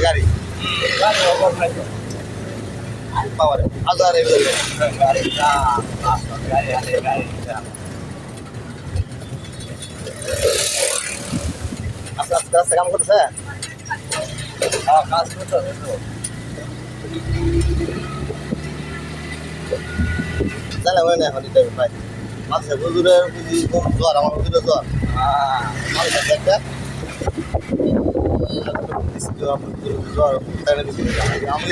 গাড়ি পাওয়ার হাজার আস্তে আস্তে আস্তে কাম করতেছে কাজ করতে জানা হয় না এখন এটা ভাই মাঝে হুজুরের বুঝি জ্বর আমার হুজুরের জ্বর মাঝে একটা জ্বর আমি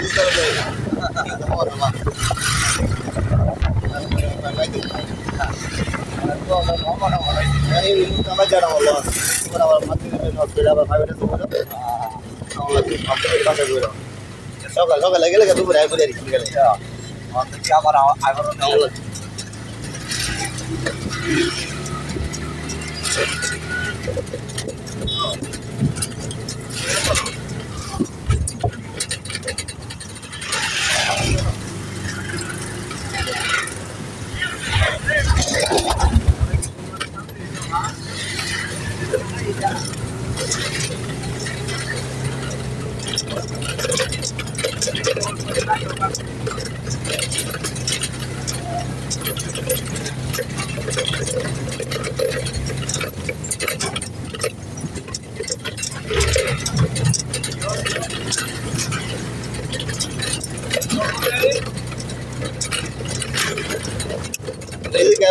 সকাল সকালে গেলে দুপুরে ঘুরে গেলে আবার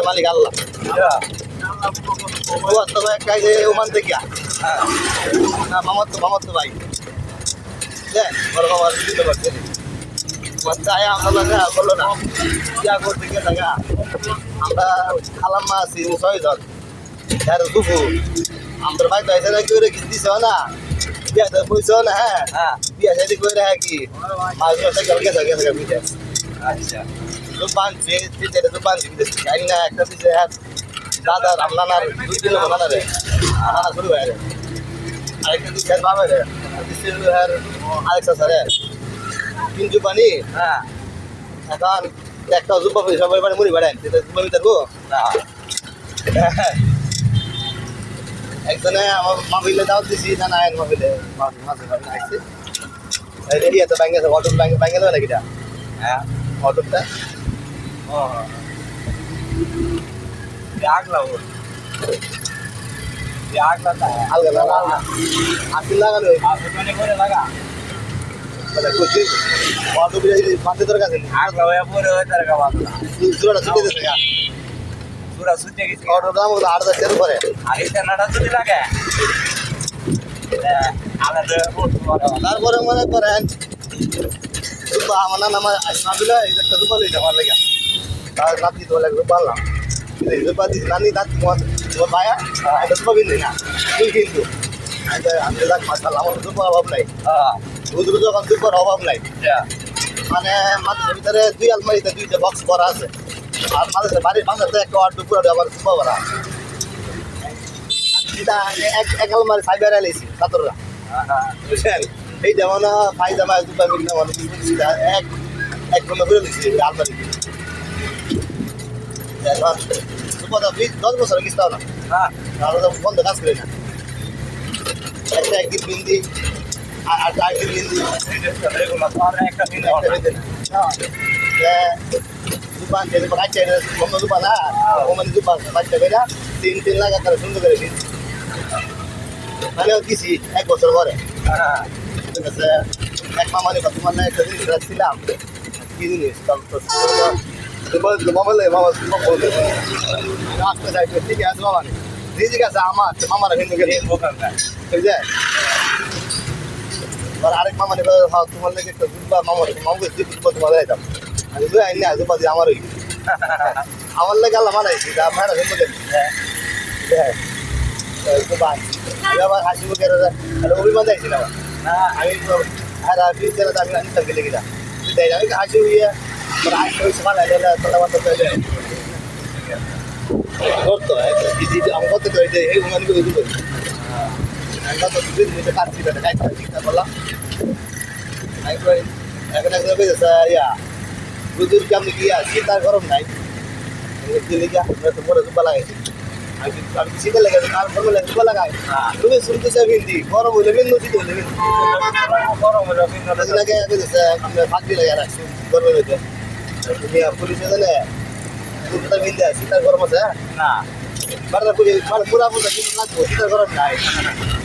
মালিক আল্লাহ ওমান থেকে মামার তো ভাই বড় বাবা দিতে পারছে আমরা বললো না ইয়া করতে গিয়ে থাকা আমরা খালাম মা আছি 6 জন দুপুর আমাদের ভাই তো এসে কি করে দিছে না বিয়া তো পয়সা না হ্যাঁ বিয়া সাইডে করে কি মাঝে মাঝে গেছে গেছে আচ্ছা বানছে বানছি জানি না একটা দিচ্ছে দাদা রামনানার 2 দিন বানা রে নানা শুরু হয়ে রে আরেকটা দিচ্ছে বাবা রে দিচ্ছে আরেকটা স্যার 3 জুবানি হ্যাঁ এখন একটা জুবা সবাই বাড়ি মুড়ি বাড়ায় জুবা ভিতর গো একজনে আমার মাহফিলে দাওয়াত দিছি না না মাহফিলে মাঝে আইছে এই এত ব্যাংকে অটো ব্যাংকে দেবে নাকি হ্যাঁ অটোটা আগলা আলগা না আসিল লাগানো করে লাগা কুচি অটো বিলে মাঝে তোর কাছে আগলা হয়ে পড়ে হয়ে তার কা বাদ সুরাটা ছুটে দিছে গা সুরা ছুটে গেছে অটো দাম 8,000 করে আর এই টানাটা যদি লাগে আলাদা তারপরে মনে করেন আমার নাম আসমাবিলা একটা রূপা লইতে আমার লেগে তার নাতি তো লাগবে পারলাম রূপা দিস নানি নাতি তোমার ভাইয়া এটা রূপা কিনলি না তুই কিন্তু আমি যাক মাসাল আমার রূপার অভাব নাই রুদ্র যখন রূপার অভাব নাই মানে মানুষের ভিতরে 2 আলমারিতে 2টা বক্স করা আছে আর মানুষের বাড়ির বাংলাতে একটা অর্ডার করে আমার রূপা ভরা এটা এক আলমারি সাইবার এলাইছি ছাত্ররা বুঝছেন এই যেমন পায়জামা দুটো মিললে মানুষ এক ঘন্টা করে দিচ্ছি আলমারি 10 বছর কিস্তাও না বন্ধ কাজ করি না একদিন বিন্দি আর একদিন বিন্দি দোকান বন্ধ দোকান ওখানে দোকান বাচ্চা বেরা 3 লাখ টাকা সুন্দর করে দিচ্ছি মানে দিছি 1 বছর পরে ঠিক আছে এক মামারে তোমার না একটা জিনিস রাখছিলাম কি জিনিস মোবাইলে মামা বলতে রাস্তা যাইতে ঠিক আছে মামা ঠিক আছে আমার মামারা কিন্তু গেলে ঠিক আছে আর আরেক মামা নেবে তোমার লেগে একটা দুবার মামারে মামাকে তোমার যাইতাম আমি দুই আইন না দুবার আমার আমার লাগে আল্লাহ বানাইছি তা ভাড়া জন্য দেন হ্যাঁ একটু বাদ আমি আবার হাসি মুখে অভিমান চাইছি না না আমি আর ফিউচারে আমি আনতাম গেলে গিলা দেয় আমি হাসি হইয়া হাসি হয়েছে ভালো তোলা বার্তা চাইলে করতো আমি করতে তো এই উমান করে দিল আমি কত দুদিন মধ্যে কাটছি তাই চিন্তা করলাম এখন একজন বেঁচেছে ইয়া বুঝুর কি আপনি কি শীত আর গরম নাই দিল্লি গিয়া তো বড় জুব্বা লাগাইছি আমি শীতে লেগেছে আর গরম লাগে জুব্বা লাগাই তুমি শুনতেছে হিন্দি গরম হইলে বিন্দু শীত হইলে বিন্দু গরম হইলে বিন্দু লাগে বেঁচেছে ফাঁকি লাগে রাখছি গরমের মধ্যে তুমি পুলিশে জানে হিন্দি আছে শীত আর গরম আছে না বারবার পুলিশ মানে পুরা পুরা কিন্তু লাগবো শীত আর গরম নাই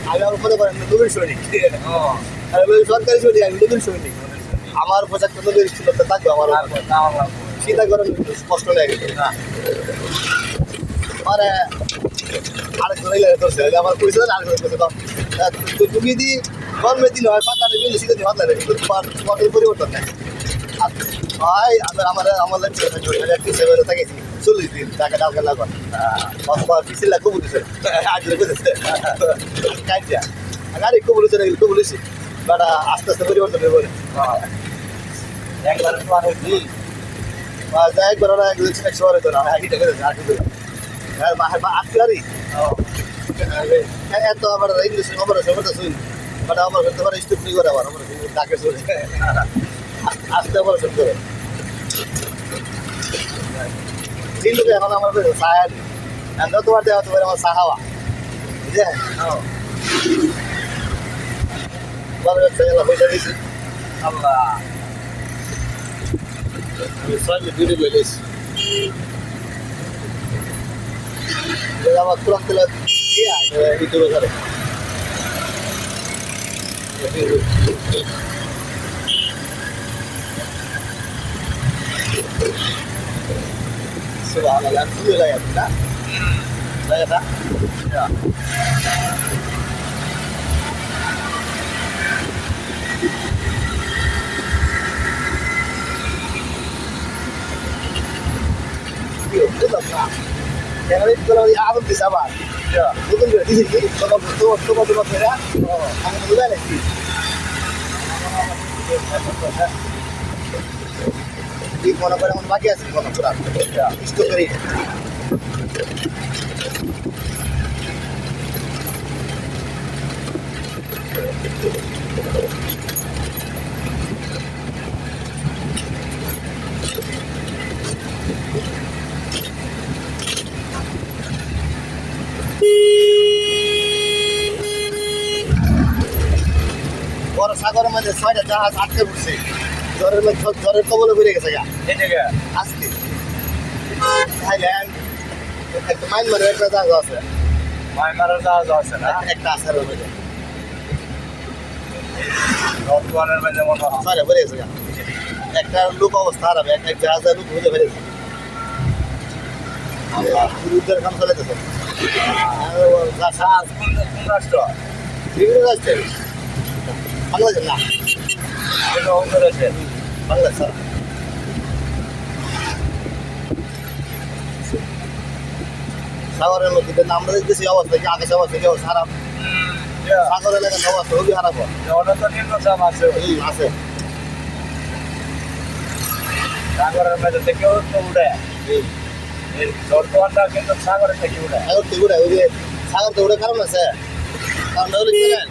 আমি আমার মনে করেন নবীন সৈনিক সরকারি সৈনিক আমি নবীন সৈনিক আমার পোশাকটা নবীর ছিল থাকবে আমার শীত আর গরম কষ্ট লেগে গেছে মানে আরেকজন ধরছে আমার পরিচয় আরেকজন করছে তুমি যদি গরমের দিন হয় পাতা কিন্তু শীতের দিন পাতলা তোমার পরিবর্তন নেই হয় আমার থাকেছি 40 দিন টাকা ডালকা লাগবে পিছিয়ে লাগবে বলেছে আজ বুঝেছে কাটিয়া আরে খুব বলেছে খুব বলেছি বাট আস্তে আস্তে পরিবর্তন হয়ে বলে একবার একবার ওরা একজন শহরে তো না আটকারি এত আবার ইংলিশ খবর আছে শুনি বাট আমার তোমার স্টুপনি করে আবার আমার ডাকে শুনে আসতে অপারেশন করে কিন্তু এখন আমার সাহায্য তোমার দেওয়া তোমার আমার সাহাওয়া বুঝলেন পয়সা দিয়েছি আল্লাহ ডিউটি বলেছি আমার তুলাম তুলে ইউটিউবে করে Subhanallah, dulu lah ya, tak? Saya tak? Ya. Yuk, tetap tak? Jangan itu kalau aku bisa bang. Ya. Betul berarti sih, coba merah. Oh, kamu dulu lah sih. Di mana barang bagian sih mana kurang. Ya, itu kiri. বড় সাগরের মধ্যে 6টা জাহাজ আটকে পড়ছে জ্বরের কবলে বেড়ে গেছে গা আজকে থাইল্যান্ড একটা মাইনমারের একটা জাহাজ আছে মাইনমারের জাহাজ আছে না একটা আছে ওর মধ্যে নর্থওয়ানের মধ্যে মনে হয় 6টা বেড়ে গেছে গা একটা লোক অবস্থা হারাবে একটা জাহাজের লোক বুঝে ফেলেছে যুদ্ধের কাম চলেছে জাহাজ কোন রাষ্ট্র বিভিন্ন রাষ্ট্রে বাংলাদেশ না এটা অন্য রাষ্ট্রের বাংলাদেশ সাগরের মধ্যে আমরা দেখতেছি অবস্থা কি আকাশ অবস্থা কি খারাপ সাগর এলাকার অবস্থা খুবই খারাপ অনেক তো নিম্নচাপ আছে আছে সাগরের মধ্যে থেকেও তো উড়ে জলটা কিন্তু সাগরের থেকে উড়ে সাগর থেকে উড়ে ওই যে সাগর তো উড়ে কারণ আছে কারণ হলো কি জানেন